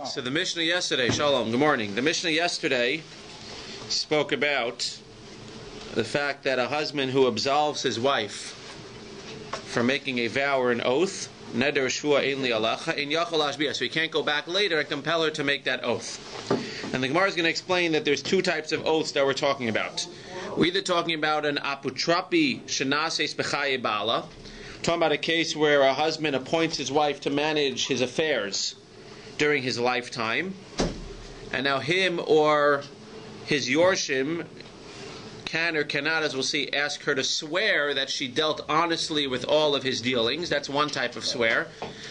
So the Mishnah yesterday, Shalom, good morning. The Mishnah yesterday spoke about the fact that a husband who absolves his wife from making a vow or an oath, neder shvua ein li alecha, ein yachol hashbiah, so he can't go back later and compel her to make that oath. And the Gemara is going to explain that there's two types of oaths that we're talking about. We're either talking about an aputrapi shenases b'chaye bala, talking about a case where a husband appoints his wife to manage his affairs during his lifetime, and now him or his yorshim can or cannot, as we'll see, ask her to swear that she dealt honestly with all of his dealings. That's one type of swear,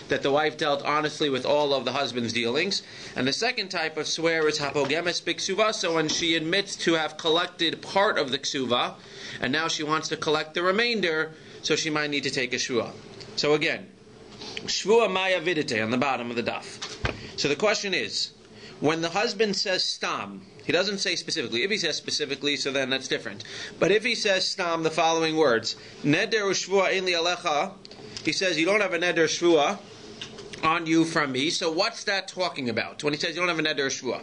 that the wife dealt honestly with all of the husband's dealings. And the second type of swear is hapogemes b'ksuvah, so when she admits to have collected part of the ksuvah, and now she wants to collect the remainder, so she might need to take a shvua. So again, shvua maya vidite on the bottom of the DAF. So the question is, when the husband says stam, he doesn't say specifically. If he says specifically, so then that's different. But if he says stam, the following words, neder u'shvua ein li alecha, he says you don't have a neder shvua on you from me. So what's that talking about? When he says you don't have a neder shvua.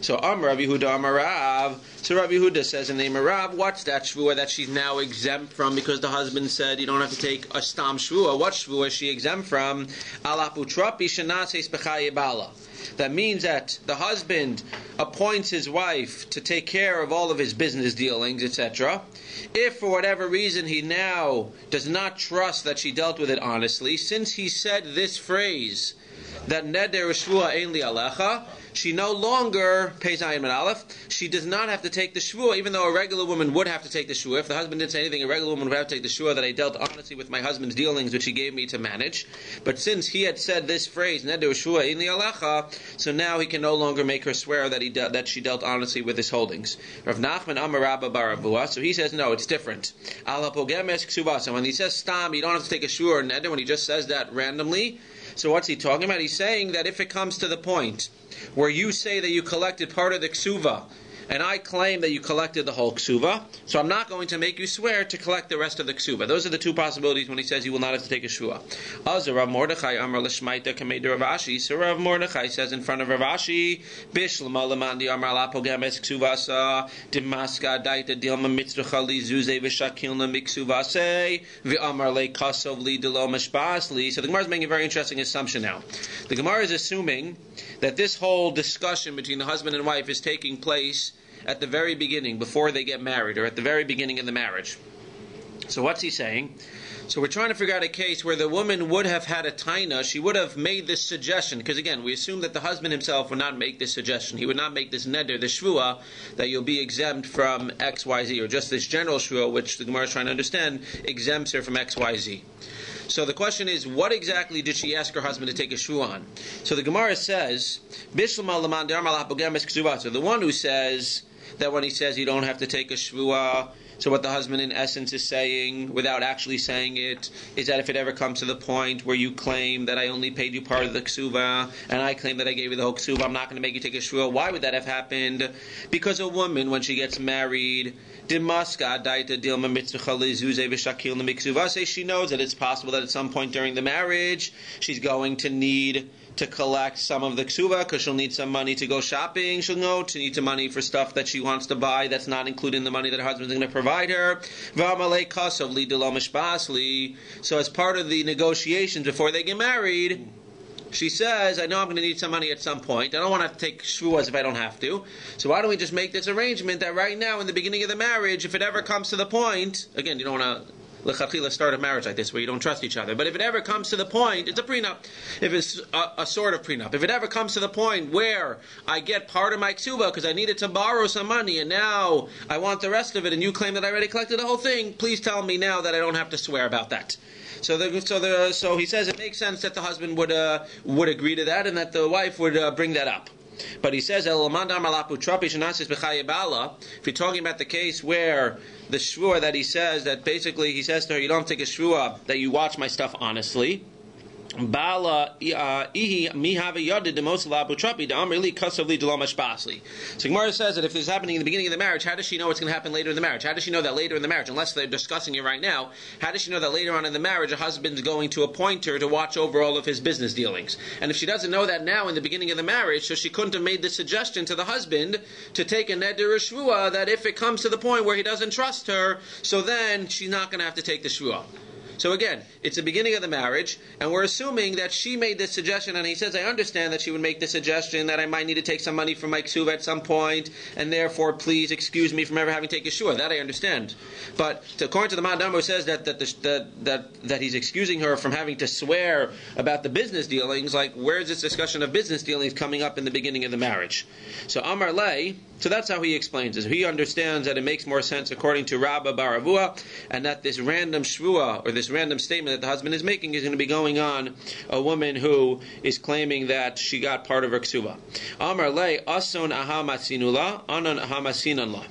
So Rabbi Yehuda Rav. So Rabbi Yehuda says in the name of Rav, what's that shvua that she's now exempt from because the husband said you don't have to take a stam shvua? What shvua is she exempt from? Alaputrapi shenases b'chaye bala. That means that the husband appoints his wife to take care of all of his business dealings, etc. If for whatever reason he now does not trust that she dealt with it honestly, since he said this phrase, that neder shvua ein li alecha, she no longer pays ayin min aleph. She does not have to take the shvua, even though a regular woman would have to take the shvua. If the husband didn't say anything, a regular woman would have to take the shvua that I dealt honestly with my husband's dealings, which he gave me to manage. But since he had said this phrase, neder shvua ein li alecha, so now he can no longer make her swear that she dealt honestly with his holdings. Rav Nachman Amar Rabba bar Avua, so he says no, it's different. Al hapogemes ksuvah. So when he says stam, you don't have to take a shvua or neder. When he just says that randomly, so what's he talking about? He's saying that if it comes to the point where you say that you collected part of the ksuvah, and I claim that you collected the whole ksuvah, so I'm not going to make you swear to collect the rest of the ksuvah. Those are the two possibilities when he says you will not have to take a shvua. Rav Mordechai Amar l'shmaita kamei de Rav Ashi. So Rav Mordechai says in front of Rav Ashi, Bishlama lemandi Amar lapogemes ksuvasa dimaska daita dilma mitzracha li zuze v'shakilna miksuvase v'amar le kasov li delo mishbasli. So the Gemara is making a very interesting assumption now. The Gemara is assuming that this whole discussion between the husband and wife is taking place at the very beginning, before they get married, or at the very beginning of the marriage. So what's he saying? So we're trying to figure out a case where the woman would have had a taina, she would have made this suggestion, because again, we assume that the husband himself would not make this suggestion. He would not make this neder, the shvua, that you'll be exempt from X, Y, Z, or just this general shvua, which the Gemara is trying to understand, exempts her from X, Y, Z. So the question is, what exactly did she ask her husband to take a shvua on? So the Gemara says, Bishlama l'man de'amar lapogemes ksuvah. So the one who says that when he says you don't have to take a shvua, so what the husband in essence is saying, without actually saying it, is that if it ever comes to the point where you claim that I only paid you part of the ksuvah, and I claim that I gave you the whole ksuvah, I'm not going to make you take a shvua. Why would that have happened? Because a woman, when she gets married, she knows that it's possible that at some point during the marriage, she's going to need to collect some of the ksuvah because she'll need some money to go shopping. She'll need some money for stuff that she wants to buy that's not included in the money that her husband's going to provide her. So as part of the negotiations before they get married, she says, I know I'm going to need some money at some point. I don't want to have to take shvuas if I don't have to. So why don't we just make this arrangement that right now, in the beginning of the marriage, if it ever comes to the point, again, you don't want to l'chachila start a marriage like this where you don't trust each other. But if it ever comes to the point, it's a prenup. If it's a sort of prenup. If it ever comes to the point where I get part of my ksuvah because I needed to borrow some money and now I want the rest of it and you claim that I already collected the whole thing, please tell me now that I don't have to swear about that. So he says it makes sense that the husband would agree to that and that the wife would bring that up. But he says, if you're talking about the case where the shvua that he says, that basically he says to her, you don't take a shvua that you watch my stuff honestly, Bala ihi mihava yadid the most labutrapi the amrili kasavli delamash basli. So Gemara says that if this is happening in the beginning of the marriage, how does she know what's going to happen later in the marriage? How does she know that later in the marriage, unless they're discussing it right now, how does she know that later on in the marriage a husband's going to appoint her to watch over all of his business dealings? And if she doesn't know that now in the beginning of the marriage, so she couldn't have made the suggestion to the husband to take a neder or shvua that if it comes to the point where he doesn't trust her, so then she's not going to have to take the shvua. So again, it's the beginning of the marriage, and we're assuming that she made this suggestion, and he says, I understand that she would make the suggestion that I might need to take some money from my ksuva at some point, and therefore please excuse me from ever having to take a shua. That I understand. But according to the Madam, who says that he's excusing her from having to swear about the business dealings, like where's this discussion of business dealings coming up in the beginning of the marriage? So Amar Lei, so that's how he explains it. He understands that it makes more sense according to Rabbi Baravua, and that this random shvua, or this random statement that the husband is making, is going to be going on a woman who is claiming that she got part of her ksuva. Amar lei ason aha masinula anon aha masinanla.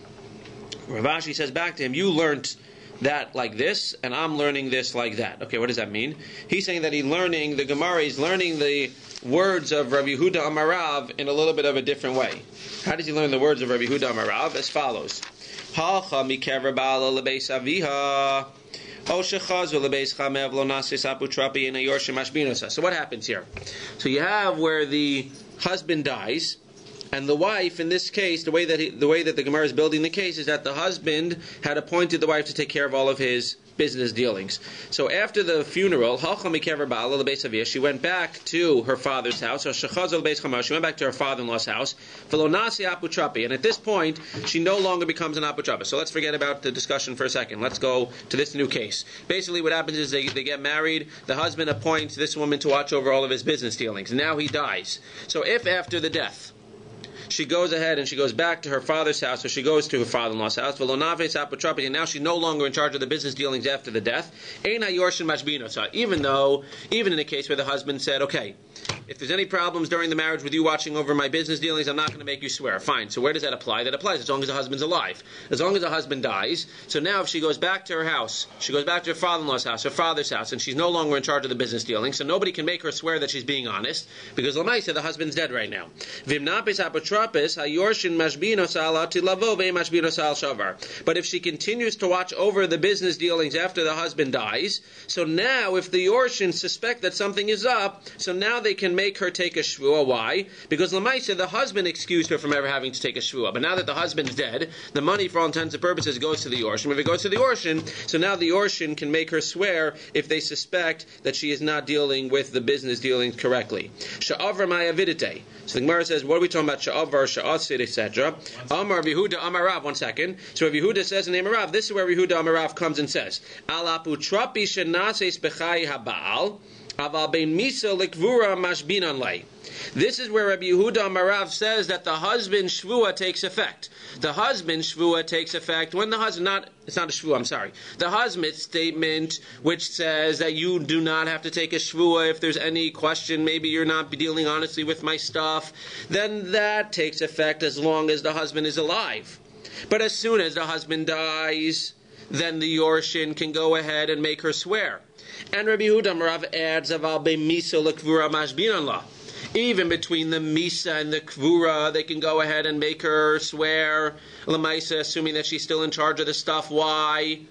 Rav Ashi says back to him, you learned that like this, and I'm learning this like that. Okay, what does that mean? He's saying that the Gemara is learning the words of Rabbi Yehuda Amarav in a little bit of a different way. How does he learn the words of Rabbi Yehuda Amarav? As follows. Halcha mikever ba'ala lebeis aviha. So what happens here? So you have where the husband dies, and the wife, in this case, the way that the Gemara is building the case is that the husband had appointed the wife to take care of all of his business dealings. So after the funeral, she went back to her father's house, or she went back to her father-in-law's house, and at this point, she no longer becomes an aputrapa. So let's forget about the discussion for a second. Let's go to this new case. Basically what happens is they get married, the husband appoints this woman to watch over all of his business dealings. Now he dies. So if after the death, she goes ahead and she goes back to her father's house, or she goes to her father-in-law's house, and now she's no longer in charge of the business dealings after the death. Even in a case where the husband said, okay, if there's any problems during the marriage with you watching over my business dealings, I'm not going to make you swear. Fine. So where does that apply? That applies as long as the husband's alive. As long as the husband dies. So now if she goes back to her house, she goes back to her father-in-law's house, her father's house, and she's no longer in charge of the business dealings, so nobody can make her swear that she's being honest, because Lamaisa, the husband's dead right now. But if she continues to watch over the business dealings after the husband dies, so now if the Yorshin suspect that something is up, so now they can make her take a shvua. Why? Because Lamaisa, the husband excused her from ever having to take a shvua. But now that the husband's dead, the money for all intents and purposes goes to the Yorshin. If it goes to the Yorshin, so now the Yorshin can make her swear if they suspect that she is not dealing with the business dealings correctly. Sha'avra maya vidite. So the Gemara says, what are we talking about? Sha'avar, sha'asid, etc. Amar Yehuda, Amarav. 1 second. So Rabbi Yehuda says in the name of Rav, this is where Rabbi Yehuda Amarav comes and says, Alaputrapi shenases bechai haba'al. This is where Rabbi Yehuda Amarav says that the husband shvua takes effect. The husband shvua takes effect when the husband, it's not a shvua, I'm sorry. The husband statement which says that you do not have to take a shvua if there's any question, maybe you're not dealing honestly with my stuff, then that takes effect as long as the husband is alive. But as soon as the husband dies, then the Yorshin can go ahead and make her swear. And Rabbi Yehuda Amarav adds, Aval be'misa lekvura mashbinanla. Even between the misa and the kvura, they can go ahead and make her swear. Lamaisa, assuming that she's still in charge of the stuff. Why?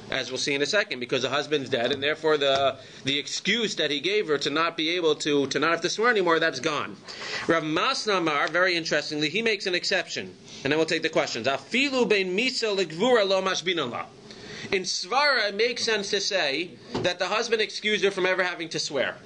As we'll see in a second, because the husband's dead, and therefore the excuse that he gave her to not be able to not have to swear anymore, that's gone. Rav Masna Amar, very interestingly, he makes an exception, and then we'll take the questions. Afilu bein misa lekvura lo mashbinanla. In Svara, it makes sense to say that the husband excused her from ever having to swear.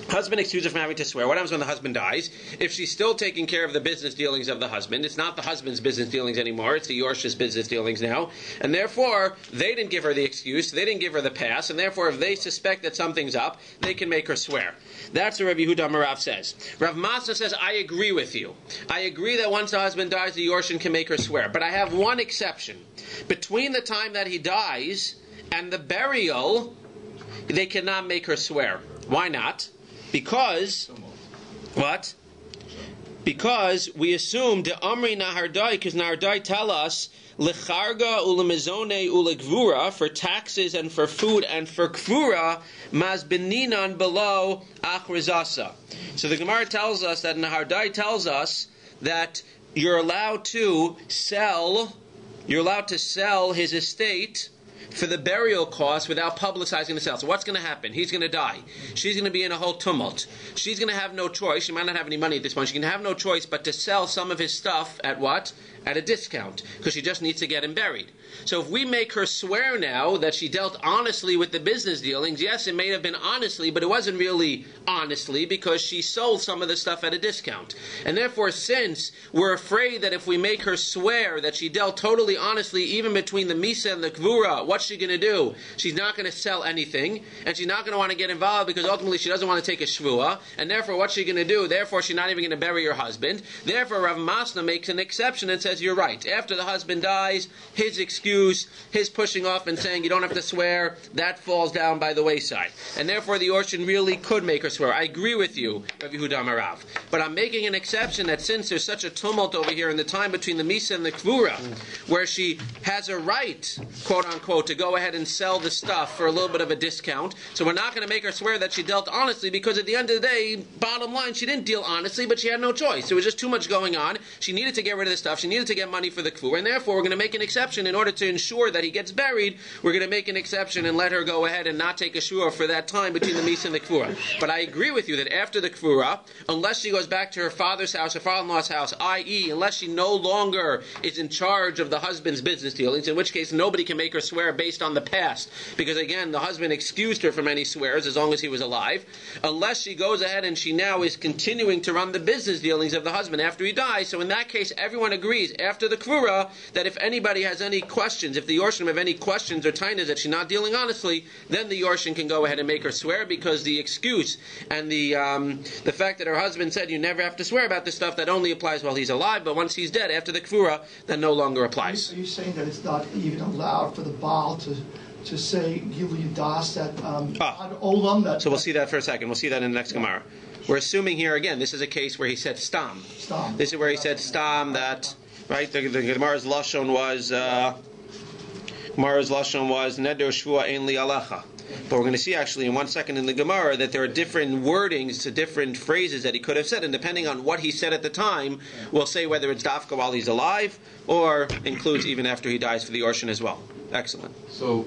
Husband excused her from having to swear. What happens when the husband dies? If she's still taking care of the business dealings of the husband, it's not the husband's business dealings anymore, it's the Yorsh's business dealings now. And therefore, they didn't give her the excuse, they didn't give her the pass, and therefore if they suspect that something's up, they can make her swear. That's what Rabbi Yehuda Amarav says. Rav Masa says, I agree with you. I agree that once the husband dies, the Yorshin can make her swear. But I have one exception. Between the time that he dies and the burial, they cannot make her swear. Why not? Because, what? Because we assume the Amri Nahardai, because Nahardai tell us lecharga ulemizone ulegvura, for taxes and for food and for kvura mazbeninan below achrizasa. So the Gemara tells us that Nahardai tells us that you're allowed to sell his estate for the burial costs without publicizing the sale. So what's going to happen? He's going to die. She's going to be in a whole tumult. She's going to have no choice. She might not have any money at this point. She's going to have no choice but to sell some of his stuff at what? At a discount, because she just needs to get him buried. So if we make her swear now that she dealt honestly with the business dealings, yes, it may have been honestly, but it wasn't really honestly, because she sold some of the stuff at a discount. And therefore, since we're afraid that if we make her swear that she dealt totally honestly, even between the Misa and the Kvura, what's she going to do? She's not going to sell anything, and she's not going to want to get involved, because ultimately she doesn't want to take a shvua, and therefore what's she going to do? Therefore she's not even going to bury her husband. Therefore Rav Masna makes an exception and says, you're right. After the husband dies, his excuse, his pushing off and saying you don't have to swear, that falls down by the wayside. And therefore the Orshin really could make her swear. I agree with you, Rav Yehuda Marav. But I'm making an exception that since there's such a tumult over here in the time between the Misa and the Kvura, where she has a right, quote unquote, to go ahead and sell the stuff for a little bit of a discount, so we're not going to make her swear that she dealt honestly, because at the end of the day, bottom line, she didn't deal honestly, but she had no choice. There was just too much going on. She needed to get rid of the stuff. She needed to get money for the Kvura, and therefore we're going to make an exception in order to ensure that he gets buried. We're going to make an exception and let her go ahead and not take a shua for that time between the Misa and the Kvura. But I agree with you that after the Kvura, unless she goes back to her father's house, her father-in-law's house, i.e., unless she no longer is in charge of the husband's business dealings, in which case nobody can make her swear based on the past, because again, the husband excused her from any swears as long as he was alive, unless she goes ahead and she now is continuing to run the business dealings of the husband after he dies. So in that case, everyone agrees after the Kvura that if anybody has any questions, if the Yorshin have any questions or tainas that she's not dealing honestly, then the Yorshin can go ahead and make her swear, because the excuse and the fact that her husband said you never have to swear about this stuff, that only applies while he's alive, but once he's dead after the Kvura, that no longer applies. Are you saying that it's not even allowed for the Baal to say Gilu Das that Olam that? So we'll see that for a second. We'll see that in the next Gemara. We're assuming here again. This is a case where he said stam. This is where he said stam. That right. The Gemara's lashon was neder shvua ein li alecha. But we're going to see actually in 1 second in the Gemara that there are different wordings to different phrases that he could have said, and depending on what he said at the time, we'll say whether it's dafka while he's alive or includes even after he dies for the Orshin as well. Excellent. So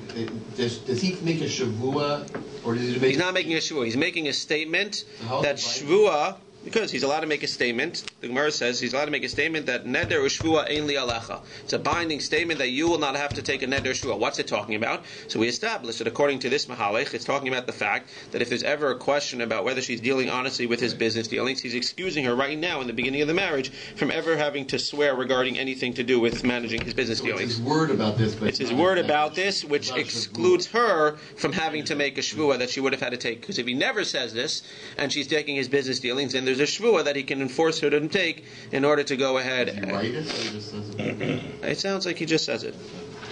does he make a shavua, or does he make? He's not making a shavua. He's making a statement that shavua, because he's allowed to make a statement. The Gemara says he's allowed to make a statement that neder u'shvua ein li alecha. It's a binding statement that you will not have to take a neder shvua. What's it talking about? So we established that according to this mahalech, it's talking about the fact that if there's ever a question about whether she's dealing honestly with his business dealings, he's excusing her right now in the beginning of the marriage from ever having to swear regarding anything to do with managing his business dealings. It's his word about this, but it's his word about this, which excludes her from having to make a shvua that she would have had to take. Because if he never says this and she's taking his business dealings, then there's a shvua that he can enforce her to take in order to go ahead. Did he write it, or he just says it? It sounds like he just says it.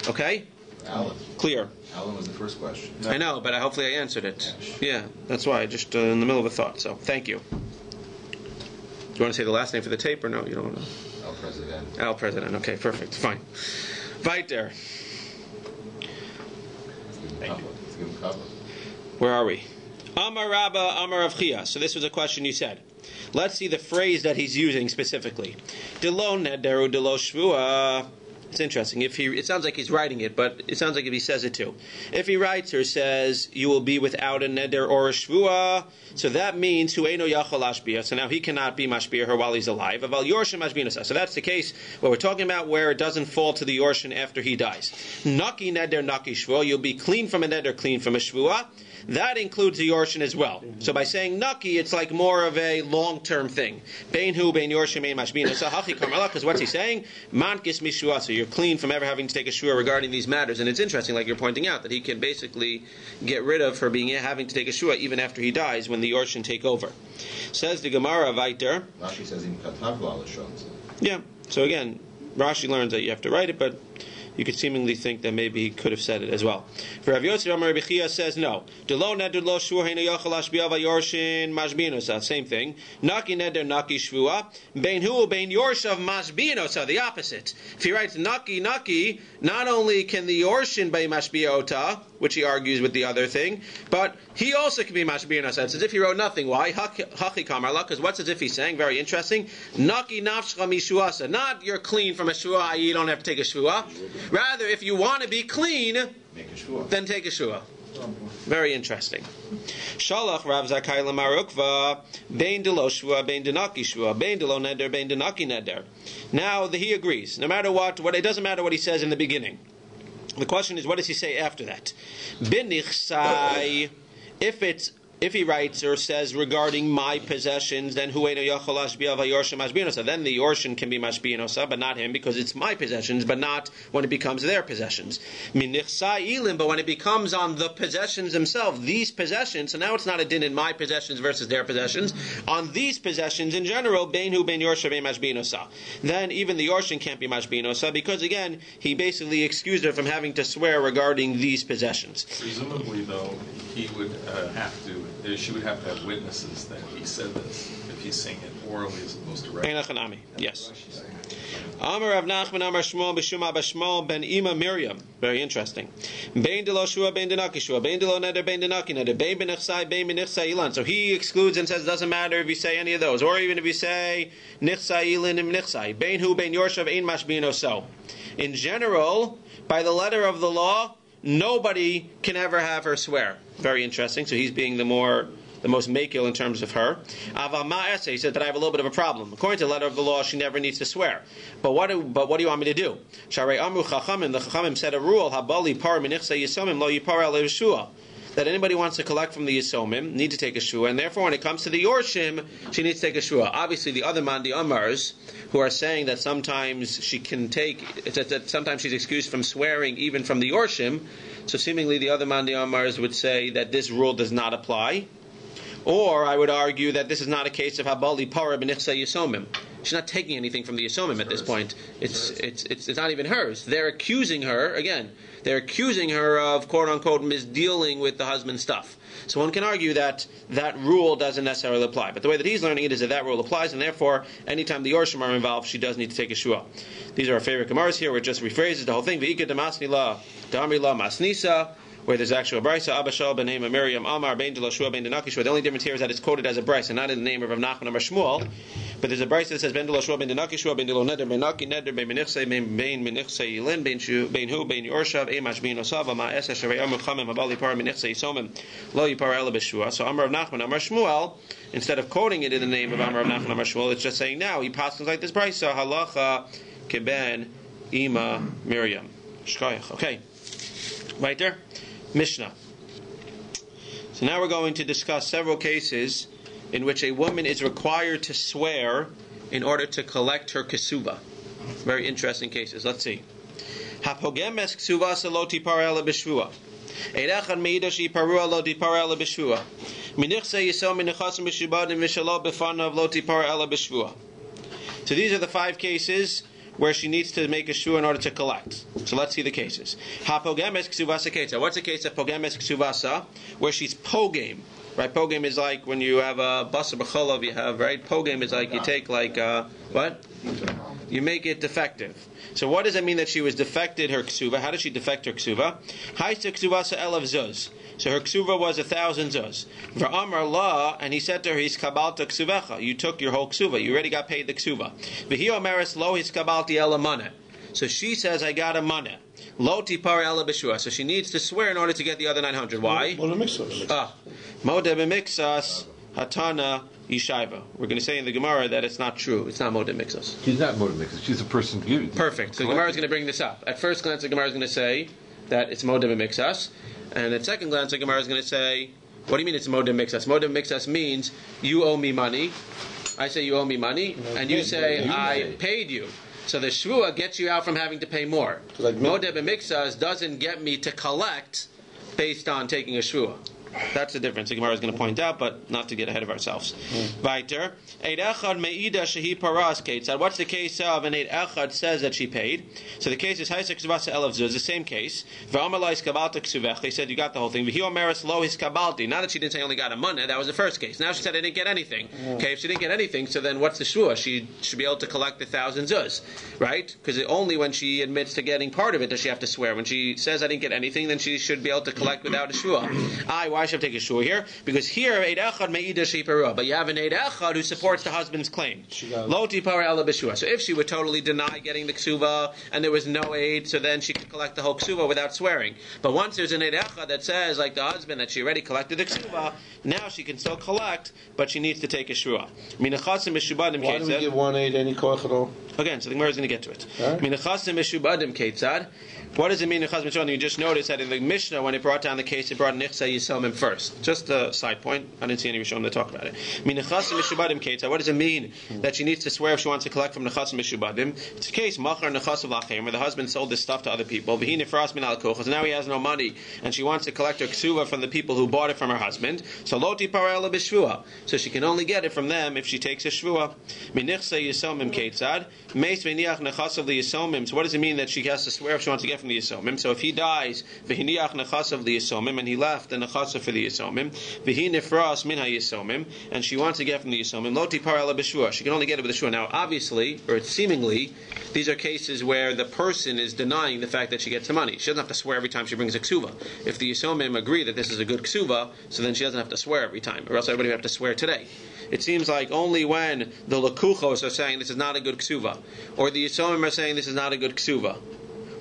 Okay? Alan. Clear. Alan was the first question. I know, but hopefully I answered it. Yeah, that's why. Just in the middle of a thought. So, thank you. Do you want to say the last name for the tape, or no? You don't want to? Al President. Al President. Okay, perfect. Fine. BAYT there. Let's give him cover. Where are we? Amar Rabba, Amar Rav Chia. So this was a question you said. Let's see the phrase that he's using specifically. Delo nederu delo shvua. It's interesting. It sounds like he's writing it, but it sounds like if he says it too. If he writes or says, you will be without a neder or a shvua, so that means hueino yachol ashbia. So now he cannot be mashbia her while he's alive. Aval yorshin mashbinasa. So that's the case. What we're talking about where it doesn't fall to the yorshin after he dies. Naki neder naki shvua. You'll be clean from a neder, clean from a shvua. That includes the yorshin as well. So by saying naki, it's like more of a long-term thing. Bein hu, bein yorshin, bein mashbina. So hachi karmela, because what's he saying? Mankis mishua. So you're clean from ever having to take a shua regarding these matters. And it's interesting, like you're pointing out, that he can basically get rid of her having to take a shua even after he dies when the yorshin take over. Says the Gemara weiter. Rashi says in katav lo alashon. Yeah. So again, Rashi learns that you have to write it, but you could seemingly think that maybe he could have said it as well. For Rav Yosef Amar Rabbi Chia says no. Same thing. Naki neder naki shvua. Bein hu bein yorshav mashbiinosa. The opposite. If he writes naki naki, not only can the yorshin be mashbiota, which he argues with the other thing, but he also can be mashbiinosa. It's as if he wrote nothing. Why? Hachi kamarla. Because what's as if he's saying? Very interesting. Naki nafshcha mishuasa. Not you're clean from a shvua, you don't have to take a shvua. Rather, if you want to be clean, then take a shvua. Very interesting. Shalach Rav Zakai Lamarukva Bein Delo Shvua Bein Denaki Shvua Bein Delo Neder Bein Denaki Neder. Now he agrees. No matter what it doesn't matter what he says in the beginning. The question is, what does he say after that? Binichsai. If he writes or says regarding my possessions, then then the Yorshin can be mashbiinosa, but not him, because it's my possessions, but not when it becomes their possessions. But when it becomes on the possessions themselves, these possessions, so now it's not a din in my possessions versus their possessions. On these possessions in general, then even the Yorshin can't be mashbiinosa, because again, he basically excused her from having to swear regarding these possessions. Presumably, though, she would have to have witnesses that he said this, if he's saying it orally as opposed to writing. Yes. Amar Rav Nachman Amar Shmuel B'Shuma B'Shmuel Ben Ima Miriam. Very interesting. Bein Delo Shua Bein Denaki Shua Bein Delo Neder Bein Denaki Neder Bein B'Nichsai Bein B'Nichsai Ilan. So he excludes and says it doesn't matter if you say any of those, or even if you say Nichsai Ilan and Nichsai Bein Hu Bein Yorshav Ein Mashbino. So, in general, by the letter of the law, nobody can ever have her swear. Very interesting. So he's being the most makil in terms of her. He said, but I have a little bit of a problem. According to the letter of the law, she never needs to swear. But what do you want me to do? The Chachamim said a rule, that anybody wants to collect from the Yisomim need to take a shua, and therefore when it comes to the Yorshim, she needs to take a shua. Obviously, the other Mandi Amars, who are saying that sometimes she can that sometimes she's excused from swearing even from the Yorshim, so seemingly the other Mandi Amars would say that this rule does not apply. Or I would argue that this is not a case of Habali Para B'Nichsa Yisomim. She's not taking anything from the Yisomim at this point. It's not even hers. They're accusing her, again, of quote-unquote misdealing with the husband's stuff. So one can argue that that rule doesn't necessarily apply. But the way that he's learning it is that rule applies, and therefore, anytime the Yorshim are involved, she does need to take a shua. These are our favorite Gemaras here, where it just rephrases the whole thing. V'ika damasni la, da'amri la masnisa, where there's actual brisa, Abashal ben name of Miriam Amar ben Delashua ben Denakishua. The only difference here is that it's quoted as a brisa, not in the name of Rav Nachman Amar Shmuel. But there's a brisa that says ben Delashua ben Denakishua ben Delo Neder ben Naki Neder ben Menichse ben Menichse Yilin ben Hu ben Yorshav Emash ben Osava Ma Esa Shavei Amar Chamim Habali Par Menichse Yisomim Lo Yipar Ela Beshua. So Amar Rav Nachman Amar Shmuel, instead of quoting it in the name of Amar Rav Nachman Amar Shmuel, it's just saying now he passes like this brisa halacha keben ima Miriam. Shkoyach. Okay, right there, Mishnah. So now we're going to discuss several cases in which a woman is required to swear in order to collect her kesuva. Very interesting cases. Let's see. Hapogemes ksuvasa lo tipar ela b'shvua. Erechan meidash yiparua lo tipar ela b'shvua. Minichse yisom minichasim b'shibadim v'shalo b'fanav lo tipar ela b'shvua. So these are the 5 cases where she needs to make a shua in order to collect. So let's see the cases. Ha-pogemes ksuvasa keta. What's the case of pogemes ksuvasa? Where she's pogame. Right? Pogame is like when you have a basa b'cholov, you have, right? Pogame is like you take like, what? You make it defective. So what does it mean that she was defected her ksuva? How did she defect her ksuva? Haisa ksuvasa elav zuz. So her ksuva was 1,000 zuz. V'amar la, and he said to her, "His kabalta ksuvecha. You took your whole ksuva. You already got paid the ksuva." V'hi omeres lo his kabalti ela maneh. So she says, "I got a maneh. Lo tipar ela b'shua." So she needs to swear in order to get the other 900. Why? Modeh b'mixas hatana yishaiva. We're going to say in the Gemara that it's not true. It's not modeh mixas. She's not modeh mixas. She's a person giving. Perfect. So the Gemara is going to bring this up. At first glance, the Gemara is going to say that it's modeh b'mixas. And at second glance, the Gemara is going to say, what do you mean it's modeh mixas? Modeh mixas means you owe me money. I say you owe me money. And you say I paid you. So the shvua gets you out from having to pay more. Modeh b'mixas doesn't get me to collect based on taking a shvua. That's the difference the Gemara is going to point out, but not to get ahead of ourselves. Weiter. Eid echad meida shehi paras ketzad. What's the case of an eid echad says that she paid? So the case is haisek ksuvasa elav zuz. The same case. V'amalai skabalta ksuvech. They said you got the whole thing. V'hi omeres lo his kabalti. Not that she didn't say only got a money. That was the first case. Now she said I didn't get anything. Okay, if she didn't get anything, so then what's the shua? She should be able to collect the 1,000 zuz, right? Because only when she admits to getting part of it does she have to swear. When she says I didn't get anything, then she should be able to collect without a shua. Why should I take a shua here? Because here eid echad meida shehi parah, but you have an eid echad who supports the husband's claim. Lo tipara ela b'shua. So if she would totally deny getting the ksuva and there was no aid, so then she could collect the whole ksuva without swearing. But once there's an eid echad that says, like the husband, that she already collected the ksuva, now she can still collect, but she needs to take a shua. Why do we give 1 aid any koach at all? Again, so the Gemara is going to get to it. Minachasim mishubadim ketzad. What does it mean? You just noticed that in the Mishnah, when it brought down the case, it brought nichsa yisomim first. Just a side point. I didn't see any Rishonim to talk about it. Minachasim mishubadim ketzad. What does it mean that she needs to swear if she wants to collect from nechasim mishubadim? It's a case machar nechasav lachem, where the husband sold this stuff to other people. V'hi nifras min al kochas. Now he has no money, and she wants to collect her ksuva from the people who bought it from her husband. So loti parela b'shvua. So she can only get it from them if she takes a shvua. Minichsa yisomim ketzad. Meis v'niach nechasav liyisomim. So what does it mean that she has to swear if she wants to get from the yisomim? So if he dies, v'hiniach nechasav liyisomim, and he left the nechasav for the yisomim, v'hi nifras min ha-yisomim, and she wants to get from the yisomim, loti parela b'shvua. She can only get it with a shvua. Now, obviously, or seemingly, these are cases where the person is denying the fact that she gets the money. She doesn't have to swear every time she brings a ksuva. If the yisomim agree that this is a good ksuva, so then she doesn't have to swear every time, or else everybody would have to swear today. It seems like only when the lakuchos are saying this is not a good ksuva, or the yisomim are saying this is not a good ksuva,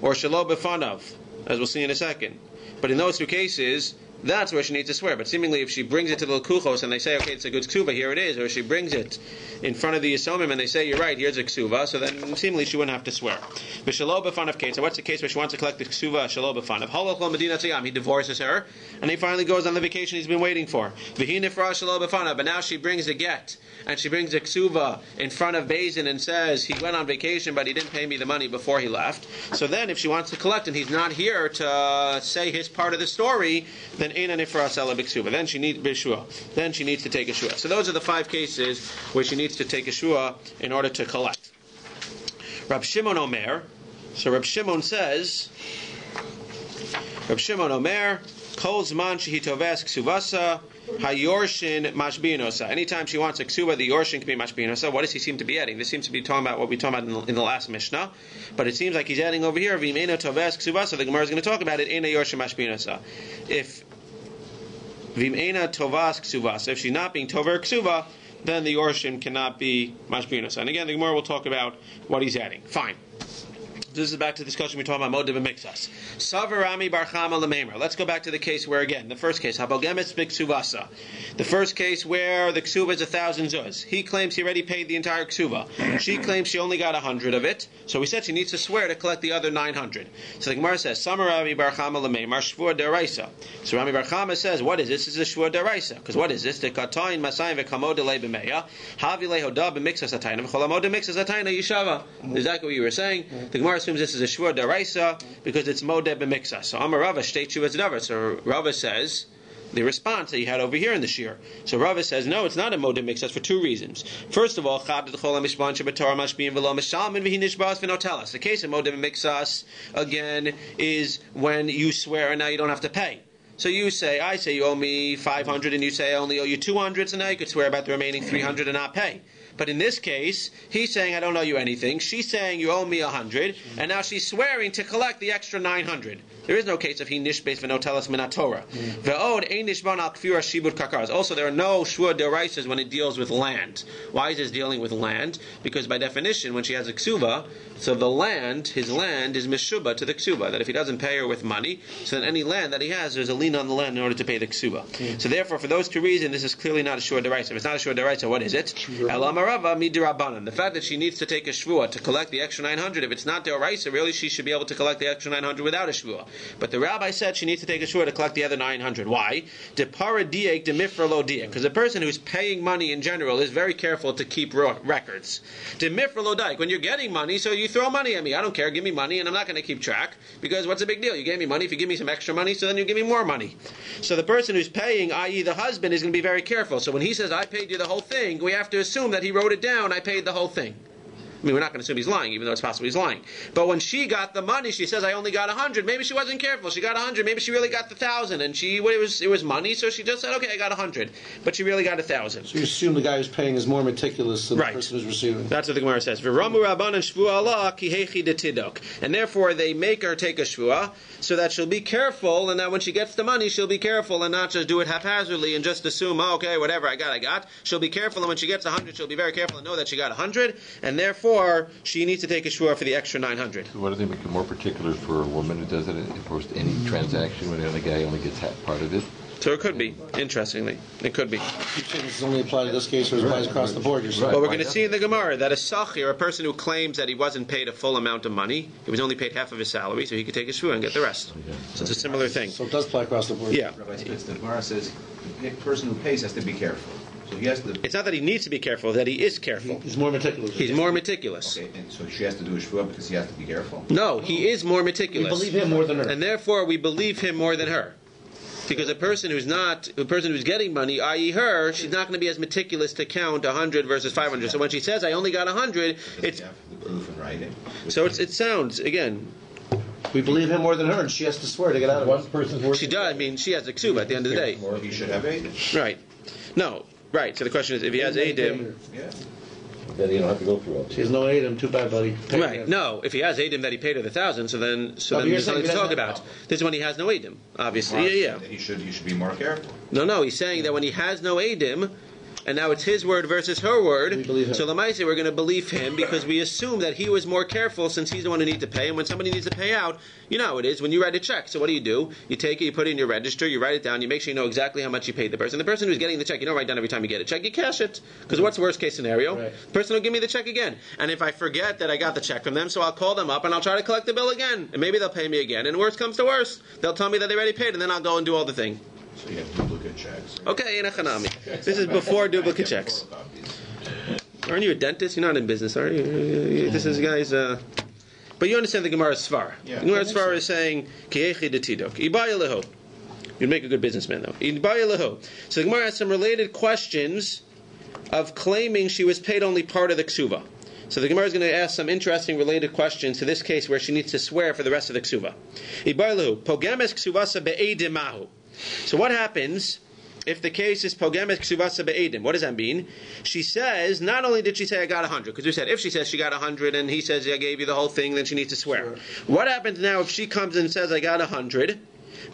or shelo b'fanav, as we'll see in a second. But in those two cases, that's where she needs to swear. But seemingly, if she brings it to the lakuchos and they say, okay, it's a good ksuva, here it is, or she brings it in front of the yisomim and they say, you're right, here's a ksuva, so then seemingly she wouldn't have to swear. But shelo b'fanav case. So what's the case where she wants to collect the ksuva? Shelo b'fanav. Halach lo medina tziyam. He divorces her, and he finally goes on the vacation he's been waiting for. V'hi nifra shelo b'fanav. But now she brings a get, and she brings a ksuva in front of Bezin and says, he went on vacation, but he didn't pay me the money before he left. So then, if she wants to collect and he's not here to say his part of the story, then eina nifra sela b'ksuva. Then she needs b'shua. Then she needs to take a shua. So those are the 5 cases where she needs to take a shua in order to collect. Rab Shimon Omer. So Rab Shimon says, Rab Shimon Omer, Kol zman shehi toves ksuvasa, hayorshin mashbinosa. Anytime she wants a ksuva, the yorshin can be mashbinosa. What does he seem to be adding? This seems to be talking about what we talked about in the last Mishnah, but it seems like he's adding over here, v'imena toves ksuvasa. The Gemara is going to talk about it, ena yorshin mashbinosa. If v'imena tovas ksuvasa, if she's not being tover ksuva, then the yorshin cannot be mashbinosa. And again, the Gemara will talk about what he's adding. Fine. This is back to the discussion we talked about Modeh b'Mikzas. Savarami barchama l'meimer. Let's go back to the case where, again, the first case, habogemetz b'ksuvasa. The first case where the ksuva is 1,000 zuz. He claims he already paid the entire ksuva. She claims she only got 100 of it. So we said she needs to swear to collect the other 900. So the Gemara says, Samarami barchama l'meimer shvur deraisa. So Rami barchama says, what is this? This is a shvur deraisa. Because what is this? The katayin masayim v'kamod delei b'meya havi lehoda b'mikzas atayna v'cholamod b'mikzas atayna yishava. Exactly what you were saying. The Gemara assumes this is a shvur deraisa because it's modeh b'mikzas. So Amar Rava state shuvas davar. So Rava says the response that he had over here in the shir. So Rava says no, it's not a modeh b'mikzas for 2 reasons. First of all, the case of modeh b'mikzas again is when you swear and now you don't have to pay. So I say you owe me 500 and you say I only owe you 200, so now you could swear about the remaining 300 and not pay. But in this case, he's saying I don't owe you anything. She's saying you owe me 100, and now she's swearing to collect the extra 900. There is no case of he nishbeis v'notelas minat Torah. Ve'od ein nishban al kfira shibud karkaras. Also, there are no shvur deraisas when it deals with land. Why is this dealing with land? Because by definition, when she has a ksuva, so the land, his land, is mishuba to the ksuva. That if he doesn't pay her with money, so then any land that he has, there's a lien on the land in order to pay the ksuva. So therefore, for those 2 reasons, this is clearly not a shvur deraisa. If it's not a shvur deraisa, what is it? Elama Amarava midirabanan. The fact that she needs to take a shvua to collect the extra 900, if it's not deoraisa, really she should be able to collect the extra 900 without a shvua. But the rabbi said she needs to take a shvua to collect the other 900. Why? Depara diek demifra lo diek. Because the person who's paying money in general is very careful to keep records. Demifra lo diek. When you're getting money, so you throw money at me. I don't care. Give me money, and I'm not going to keep track because what's the big deal? You gave me money. If you give me some extra money, so then you give me more money. So the person who's paying, i.e. the husband, is going to be very careful. So when he says, I paid you the whole thing, we have to assume that he wrote it down, I paid the whole thing. I mean, we're not going to assume he's lying, even though it's possible he's lying. But when she got the money, she says, I only got 100. Maybe she wasn't careful. She got 100. Maybe she really got the 1,000. And it was money, so she just said, okay, I got 100. But she really got 1,000. So you assume the guy who's paying is more meticulous than the person who's receiving. That's what the Gemara says. V'ramu rabbanan shvua Allah ki hechi detidok. And therefore they make her take a shvua so that she'll be careful, and that when she gets the money, she'll be careful and not just do it haphazardly and just assume, oh, okay, whatever, I got. She'll be careful, and when she gets 100, she'll be very careful and know that she got 100, and therefore she needs to take a shvua for the extra 900. So why do they make it more particular for a woman who does it as opposed to any transaction when the other guy only gets half part of it? So it could be, interestingly. It could be. You think this is only applied to this case or it applies across the board? You're saying? Well, we're going to see in the Gemara that a sachir, a person who claims that he wasn't paid a full amount of money, he was only paid half of his salary, so he could take his shvua and get the rest. So it's a similar thing. So it does apply across the board? Yeah. Rabbi Spitz, the Gemara says the person who pays has to be careful. So he has to... It's not that he needs to be careful, that he is careful. He's more meticulous. He's more meticulous. Okay, and so she has to do a shvua because he has to be careful? No, he is more meticulous. We believe him more than her. And therefore we believe him more than her. Because a person who's getting money, i.e. her, she's not going to be as meticulous to count 100 versus 500. So when she says, I only got 100, it's... The proof in writing. So it sounds, again... We believe him more than her, and she has to swear to get out of it. She does, I mean, she has a ksuba at the end of the day. He should have aizel. Right. No, right. So the question is, if he has Adim... Yeah. Then you don't have to go through all She has no Adim, too bad, buddy. Right. No, if he has Adim that he paid her the 1,000, so then there's something to talk about. This is when he has no Adim, obviously. Yeah. He should be more careful. No, he's saying that when he has no Adim, and now it's his word versus her word, so Lamaise, we're going to believe him because we assume that he was more careful since he's the one who needs to pay, and when somebody needs to pay out, you know how it is, when you write a check, so what do? You take it, you put it in your register, you write it down, you make sure you know exactly how much you paid the person. The person who's getting the check, you don't write down every time you get a check, you cash it. Because what's the worst case scenario? Right. The person will give me the check again. And if I forget that I got the check from them, so I'll call them up and I'll try to collect the bill again. And maybe they'll pay me again. And worst comes to worst, they'll tell me that they already paid, and then I'll go and do all the thing. So you have duplicate checks. Okay, in a chanami. This is before duplicate checks. Aren't you a dentist? You're not in business, are you? This is, guys... But you understand the Gemara's Svar. Yeah. The Gemara's Svar is saying, Ki'echi detidok. Ibaya leho. You'd make a good businessman, though. Ibaya leho. So the Gemara has some related questions of claiming she was paid only part of the ksuva. So the Gemara is going to ask some interesting related questions to this case where she needs to swear for the rest of the ksuva. Ibaya leho. Pogemes ksuvasa be'edimahu. So what happens if the case is pogemes ksuvasa be'edim? What does that mean? She says, not only did she say I got 100, because we said if she says she got 100 and he says I gave you the whole thing, then she needs to swear. Sure. What happens now if she comes and says I got 100,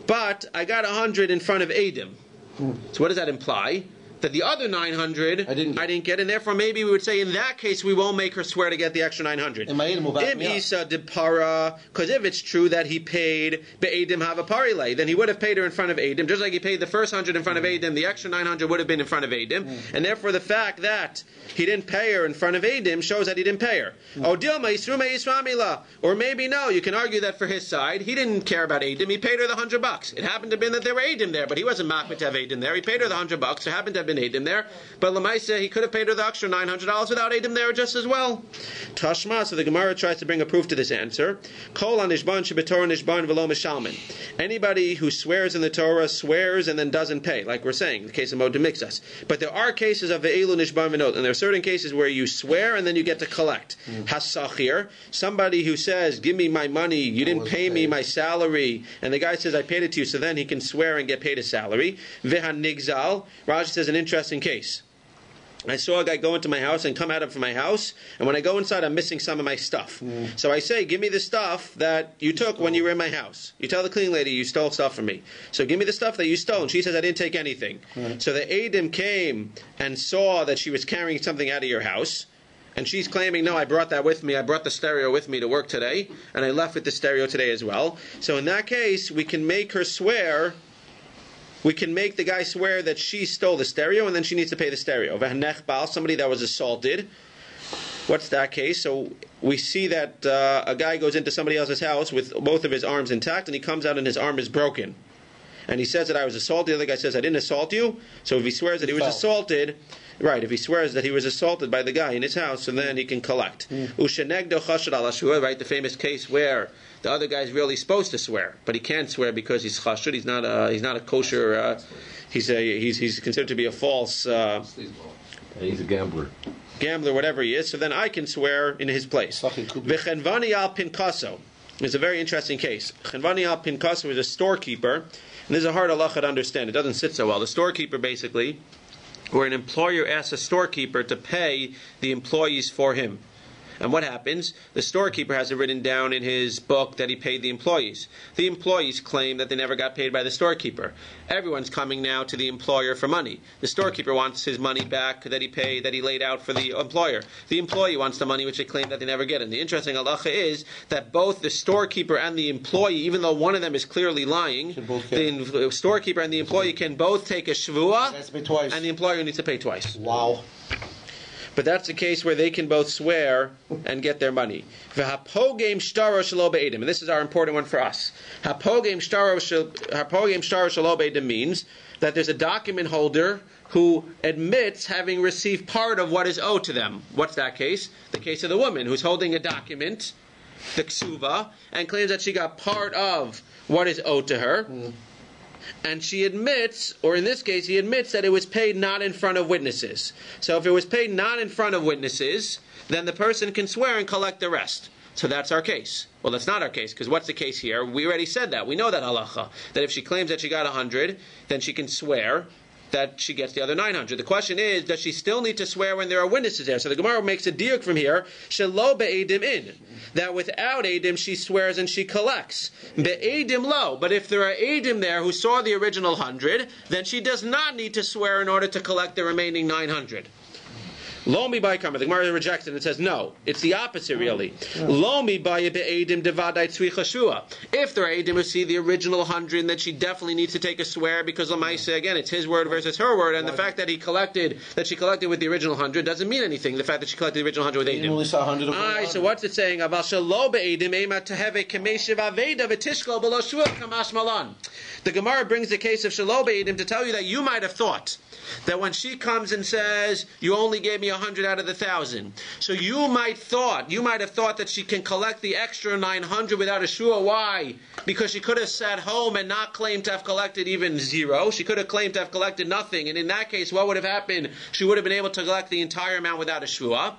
but I got 100 in front of edim? So what does that imply? That the other 900 I didn't get, and therefore maybe we would say in that case we won't make her swear to get the extra 900. Im isa de para, because if it's true that he paid be'edim hava parile, then he would have paid her in front of edim, just like he paid the first 100 in front of edim. The extra 900 would have been in front of edim, and therefore the fact that he didn't pay her in front of edim shows that he didn't pay her. Oh dilma isrume isramila, or maybe no, you can argue that for his side he didn't care about edim. He paid her the $100. It happened to be that there were edim there, but he wasn't machmir to have edim there. He paid her the $100. It happened to have been Adim there, but Lamaisa, he could have paid her the extra $900 without Adim there just as well. Tashma, so the Gemara tries to bring a proof to this answer. Kol anishban shebetorah nishban v'lo mishalmin. Anybody who swears in the Torah swears and then doesn't pay, like we're saying, the case of Mod Mixas. But there are cases of ve'elu nishban v'not, and there are certain cases where you swear and then you get to collect. Hasachir, somebody who says, give me my money, you didn't pay me my salary, and the guy says, I paid it to you, so then he can swear and get paid his salary. Vehan nigzal, Rashi says an interesting case. I saw a guy go into my house and come out of my house, and when I go inside, I'm missing some of my stuff. So I say, give me the stuff that you took when you were in my house. You tell the cleaning lady you stole stuff from me. So give me the stuff that you stole. And she says, I didn't take anything. So the Adim came and saw that she was carrying something out of your house. And she's claiming, no, I brought that with me. I brought the stereo with me to work today, and I left with the stereo today as well. So in that case, we can make her swear we can make the guy swear that she stole the stereo, and then she needs to pay the stereo. V'hanech bal, somebody that was assaulted. What's that case? So we see that a guy goes into somebody else's house with both of his arms intact, and he comes out and his arm is broken. And he says that I was assaulted. The other guy says, I didn't assault you. So if he swears that he was assaulted, right, if he swears that he was assaulted by the guy in his house, and then he can collect. Ushenegdo chashad al hashua, right, the famous case where the other guy's really supposed to swear, but he can't swear because he's chashud. He's not a kosher. He's considered to be a false. He's a gambler. Gambler, whatever he is. So then I can swear in his place. V'chenvani al pinkaso is a very interesting case. Chenvani al pinkaso is a storekeeper, and this is a hard halacha to understand. It doesn't sit so well. The storekeeper basically, where an employer asks a storekeeper to pay the employees for him. And what happens? The storekeeper has it written down in his book that he paid the employees. The employees claim that they never got paid by the storekeeper. Everyone's coming now to the employer for money. The storekeeper wants his money back that he paid, that he laid out for the employer. The employee wants the money which they claim that they never get. And the interesting halacha is that both the storekeeper and the employee, even though one of them is clearly lying, the storekeeper and the employee can both take a shvuah, and the employer needs to pay twice. Wow. But that's the case where they can both swear and get their money. V'hapogem shtaro shelo be'edim. And this is our important one for us. Hapogem shtaro shelo be'edim means that there's a document holder who admits having received part of what is owed to them. What's that case? The case of the woman who's holding a document, the ksuva, and claims that she got part of what is owed to her. And she admits, or in this case, he admits that it was paid not in front of witnesses. So if it was paid not in front of witnesses, then the person can swear and collect the rest. So that's our case. Well, that's not our case, because what's the case here? We already said that. We know that halacha. That if she claims that she got 100, then she can swear that she gets the other 900. The question is, does she still need to swear when there are witnesses there? So the Gemara makes a diuk from here, shelo be'edim in, that without edim she swears and she collects. Be'edim lo, but if there are edim there who saw the original 100, then she does not need to swear in order to collect the remaining 900. Lo mi by karma. The Gemara rejects it and says no. It's the opposite, really. Lo mi by be'edim devadai tzvi chashua. If there are edim who see the original 100, then she definitely needs to take a swear because Lamaisa, again, it's his word versus her word, and the fact that she collected with the original 100 doesn't mean anything. The fact that she collected the original 100 with edim. only saw 100 of them. So what's it saying? Aval shelo be'edim ema teheve k'meishiv aveda v'tishko b'lo shua kamash malan. The Gemara brings the case of shelo be'edim to tell you that you might have thought that when she comes and says, you only gave me 100 out of the 1,000. So you might have thought that she can collect the extra 900 without a shua. Why? Because she could have sat home and not claimed to have collected even 0. She could have claimed to have collected nothing. And in that case, what would have happened? She would have been able to collect the entire amount without a shua.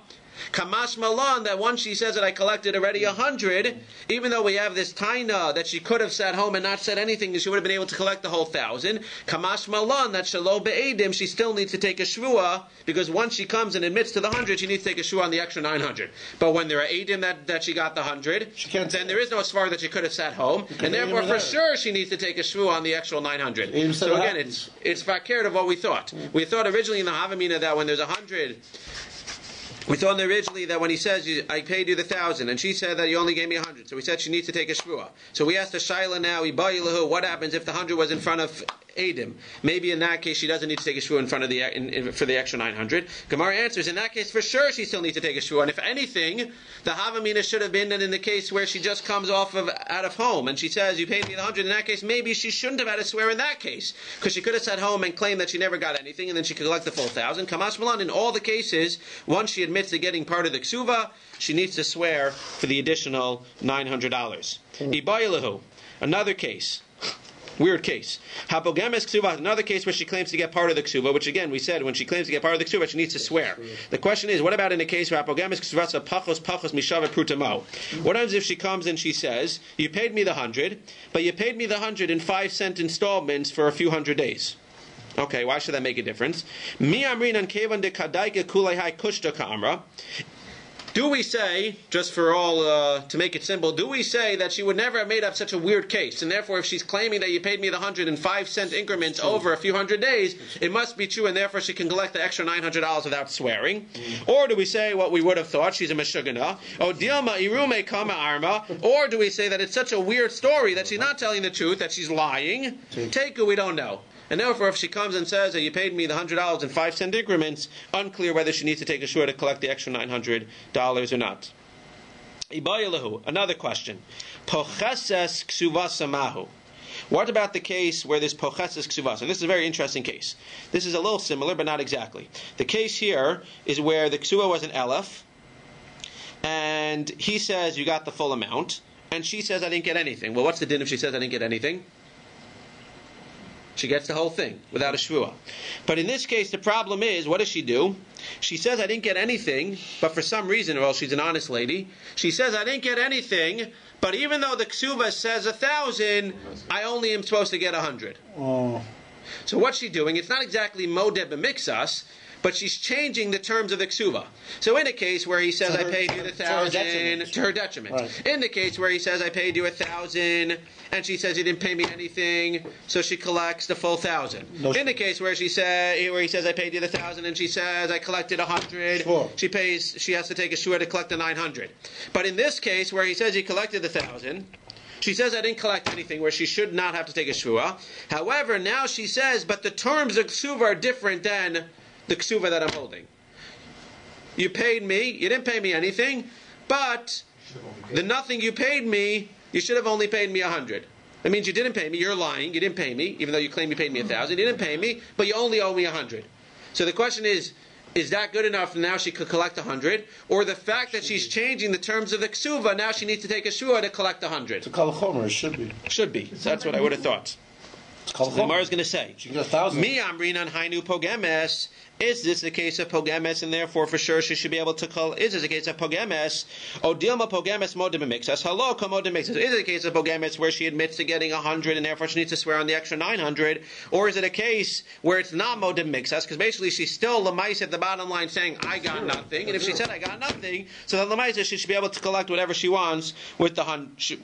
Kamash malan, that once she says that I collected already 100, even though we have this taina that she could have sat home and not said anything, she would have been able to collect the whole 1,000. Kamash malan, that shelo be'edim, she still needs to take a shvuah, because once she comes and admits to the 100, she needs to take a shvuah on the extra 900. But when there are edim that she got the 100, then there is no svar that she could have sat home, and therefore for sure she needs to take a shvuah on the actual 900. So again, it's fakir of what we thought. We thought originally in the Havamina that when there's 100, we thought originally that when he says, I paid you the 1,000, and she said that you only gave me 100, so we said she needs to take a shvuah. So we asked the Shaila now, what happens if the 100 was in front of Edim? Maybe in that case she doesn't need to take a shvuah in front of for the extra 900. Gemara answers, in that case for sure she still needs to take a shvuah. And if anything, the Havamina should have been that in the case where she just comes out of home and she says, you paid me the 100, in that case maybe she shouldn't have had to swear in that case, because she could have sat home and claimed that she never got anything, and then she could collect the full 1,000. Kamash Malan, in all the cases, once she admits to getting part of the ksuva, she needs to swear for the additional $900. Ibayilahu, another case. Weird case. Hapogemes ksuva, another case where she claims to get part of the ksuva, which again we said when she claims to get part of the ksuva she needs to swear. The question is, what about in a case where hapogemes ksuvasa pachos mishava prutamo? What happens if she comes and she says, you paid me the 100, but you paid me the 100 in 5-cent installments for a few hundred days? Okay, why should that make a difference? Mi amrinan kevan de kadaika kulei hai kushta ka'amra. Do we say, just for all, to make it simple, do we say that she would never have made up such a weird case, and therefore if she's claiming that you paid me the 100 in 5-cent increments over a few hundred days, it must be true, and therefore she can collect the extra $900 without swearing? Or do we say what we would have thought, she's a meshugana, o dilma irume kama arma, or do we say that it's such a weird story that she's not telling the truth, that she's lying? Teiku, we don't know. And therefore, if she comes and says that you paid me the $100 in 5-cent increments, unclear whether she needs to take a shua to collect the extra $900 or not. Another question. Pocheses ksuvas mahu. What about the case where there's pocheses ksuvas? So this is a very interesting case. This is a little similar, but not exactly. The case here is where the ksuva was an elef, and he says you got the full amount, and she says I didn't get anything. Well, what's the din if she says I didn't get anything? She gets the whole thing without a shvua. But in this case, the problem is, what does she do? She says, I didn't get anything, but for some reason, well, she's an honest lady. She says, I didn't get anything, but even though the ksuva says 1,000, I only am supposed to get 100. Oh. So what's she doing? It's not exactly modeh b'mixas, but she's changing the terms of the ksuva. So in a case where he says, I paid you the 1,000, to her detriment. Right. In the case where he says, I paid you 1,000, and she says, you didn't pay me anything, so she collects the full 1,000. No, in the case where he says, I paid you the 1,000, and she says, I collected 100, sure. she has to take a shua to collect the 900. But in this case where he says he collected the 1,000, she says, I didn't collect anything, where she should not have to take a shua. However, now she says, but the terms of ksuva are different than the ksuva that I'm holding. You paid me, you didn't pay me anything, but the nothing you paid me, you should have only paid me 100. That means you didn't pay me, you're lying, you didn't pay me, even though you claim you paid me 1,000, you didn't pay me, but you only owe me 100. So the question is that good enough now she could collect 100? Or the fact that she's changing the terms of the ksuva, now she needs to take a shua to collect 100? It's a kal chomer, it should be. Should be. So that's what I would have thought. It's kal So the Gemara is going to say, she can get 1,000. Mi amrinan hainu pogemes. Is this a case of pogemes, and therefore for sure she should be able to call? Is this a case of pogemes? O dilma pogemes modem mixas. Hello, modem mixas. Is it a case of pogemes where she admits to getting 100 and therefore she needs to swear on the extra 900? Or is it a case where it's not modem mixas, because basically she's still lamais at the bottom line saying I got nothing, and if she said I got nothing, so then lamais she should be able to collect whatever she wants with the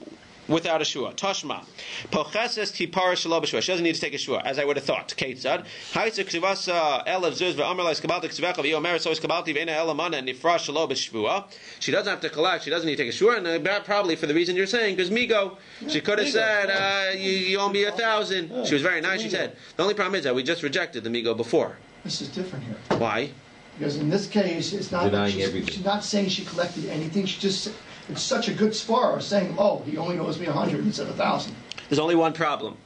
without a shua. Tashma. Pocheses tipara shelo b'shua. She doesn't need to take a shua, as I would have thought. Ketzad. Haitze ksivasa elav zuz ve'amar lai skabalti ksivecha v'yomer so skabalti ve'ena elamana nifra shelo b'shvua. She doesn't have to collect. She doesn't need to take a shua, and probably for the reason you're saying, because migo. She could have said, you owe me 1,000. She was very nice. She said. The only problem is that we just rejected the migo before. This is different here. Why? Because in this case, it's not Denying everything. she's not saying she collected anything. She just, it's such a good spar saying, oh, he only owes me 100 instead of 1,000. There's only one problem.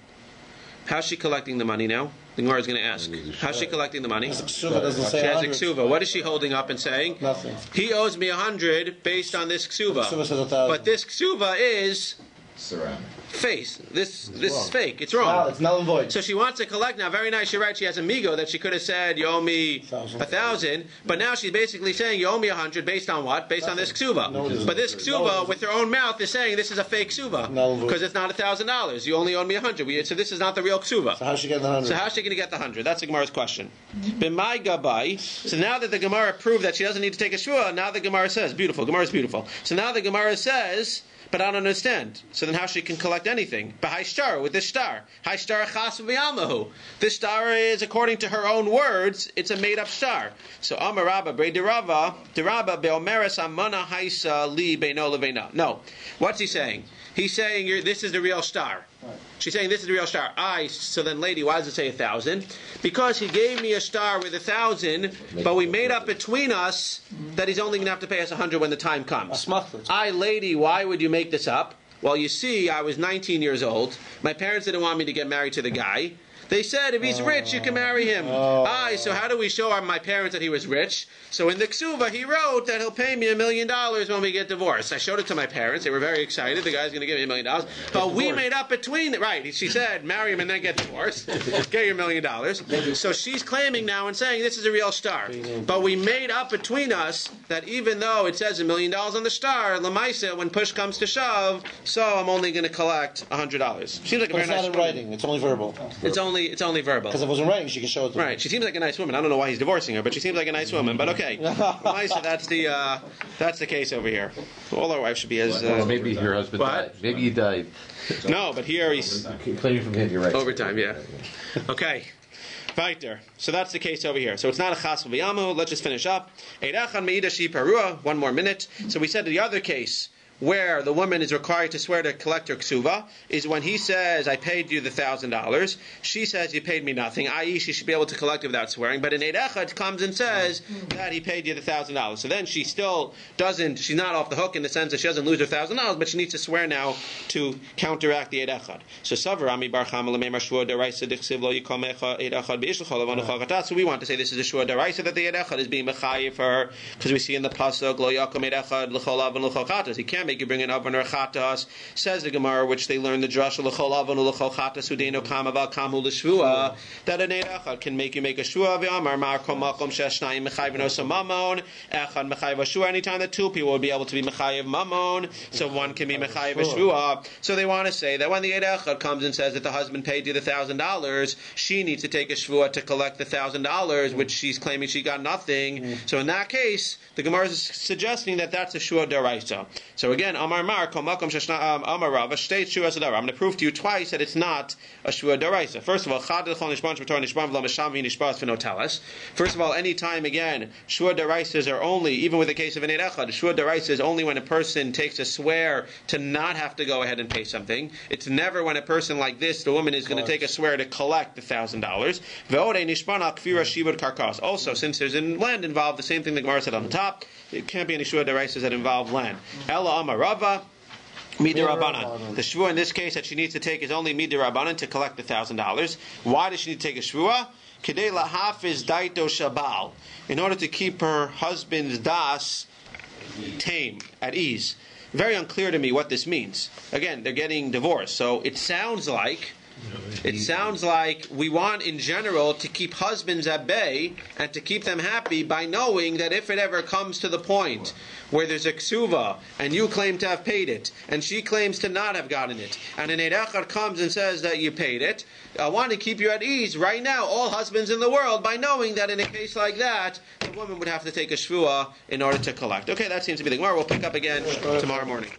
How's she collecting the money now? The Gemara is going to ask. How's she collecting the money? The ksuva doesn't She say has a 100. ksuva. What is she holding up and saying? Nothing. He owes me 100 based on this ksuva. Ksuva says 1,000. But this ksuva is Ceramic. face. This is wrong. fake. It's Wow, wrong. it's null and void. So she wants to collect now. Very nice. You're right. She has a migo that she could have said you owe me 1,000, but now she's basically saying you owe me 100 based on what? Based on this ksuva. No, it isn't. But this No, it ksuva, isn't. with her own mouth, is saying this is a fake ksuva No, it isn't. because it's not $1,000. You only owe me 100. So this is not the real ksuva. So how's she getting the 100? So how's she going to get the 100? That's the Gemara's question. B'mai gabai. So now that the Gemara proved that she doesn't need to take a shua, now the Gemara says, beautiful. Gemara's beautiful. So now the Gemara says, but I don't understand. So then how she can collect anything? B'hai star, with this star. Hai star chas v'yamahu. This star is, according to her own words, it's a made-up star. So Amar Rabba, Brei Derava be'omeres amana haisa li beino leveina. No. What's he saying? He's saying this is the real star. She's saying this is the real star. So then, lady, why does it say 1,000? Because he gave me a star with 1,000, but we made up between us that he's only going to have to pay us 100 when the time comes. Lady, why would you make this up? Well, you see, I was 19 years old. My parents didn't want me to get married to the guy. They said, if he's rich, you can marry him. So how do we show my parents that he was rich? So in the ksuva, he wrote that he'll pay me $1 million when we get divorced. I showed it to my parents. They were very excited. The guy's going to give me $1 million. But we made up between... Right, she said, marry him and then get divorced. Get your $1 million. So she's claiming now and saying, this is a real star. But we made up between us that even though it says $1 million on the star, Lamaisa, when push comes to shove, so I'm only going to collect $100. Seems like a very It's nice not in woman. writing. It's only verbal. It's only verbal. Because if it was in writing, she could show it to me. Right. She seems like a nice woman. I don't know why he's divorcing her, but she seems like a nice woman. But okay, Lamaisa, that's the case over here. All our wives should be as. Well, maybe your husband What? died. Maybe he died. No, but here he's Claiming from him, you're right. overtime. Yeah. Okay. Weiter. So that's the case over here. So it's not a chas v'yamu. Let's just finish up. Eirachan meida shi parua. One more minute. So we said the other case where the woman is required to swear to collect her ksuva is when he says, I paid you the $1,000. She says, you paid me nothing, i.e. she should be able to collect it without swearing. But an Eid Echad comes and says that he paid you the $1,000. So then she still doesn't, she's not off the hook in the sense that she doesn't lose her $1,000, but she needs to swear now to counteract the Eid Echad. So Savarami Bar Chama Lemei Shua Daraisa Dichsiv Lo Yikom Eid Echad B'Ishlachol Avonu Chagatat. So we want to say this is a Shua Daraisa that the Eid Echad is being mechayiv for her, because we see in the pasuk Lo Yakom Eid Echad L'Chol Avonu L'Chol Chatas. He can't make you bring an Avon or a Chatas. Says the Gemara, which they learn the drasha L'Chol Avonu L'Chol Chatas Udeino Kamaval Kamu L'Shvua, that an Eid Echad can make you make a Shua V'Amar Mar Kol Makom Sheshnayim Mechayiv Nosa Mamon Echad Mechayiv a Shua. Anytime that two people would be able to be mechayiv Mamon, so one can be mechayiv a Shua. So they want to say that when the Eid Echad comes and says that the husband paid you the $1,000, she needs to take a Shvua to collect the $1,000, which she's claiming she got nothing. So in that case, the Gemara is suggesting that that's a Shua Daraisa. So again, Amar Mar Kol Makom Sheshna Amar Rava states Shua Sadara. I'm going to prove to you twice that it's not a Shua Daraisa. First of all, Chad L'Chol Nishban Shvator Nishban V'Lo Mesham V'Nishbas V'No Teles. First of all, any time again, Shua Daraisas are only, even with the case of an Eid Echad, Shua Daraisa is only when a person takes a swear to not have to go ahead and pay something. It's never when a person like this, the woman is going to take a swear to collect the $1,000. Also, since there's land involved, the same thing the Gemara said on the top, it can't be any Shua Daraisas that involve land. Ella Amar Rava. Midirabanan. The shvua in this case that she needs to take is only midirabanan to collect the $1,000. Why does she need to take a shvua? Kedei lahafiz daito shabal, in order to keep her husband's das tame, at ease. Very unclear to me what this means. Again, they're getting divorced, so it sounds like we want in general to keep husbands at bay and to keep them happy by knowing that if it ever comes to the point where there's a ksuva and you claim to have paid it and she claims to not have gotten it, and an Eid Echad comes and says that you paid it, I want to keep you at ease right now, all husbands in the world, by knowing that in a case like that, the woman would have to take a shvua in order to collect. Okay, that seems to be the Gemara. We'll pick up again tomorrow morning.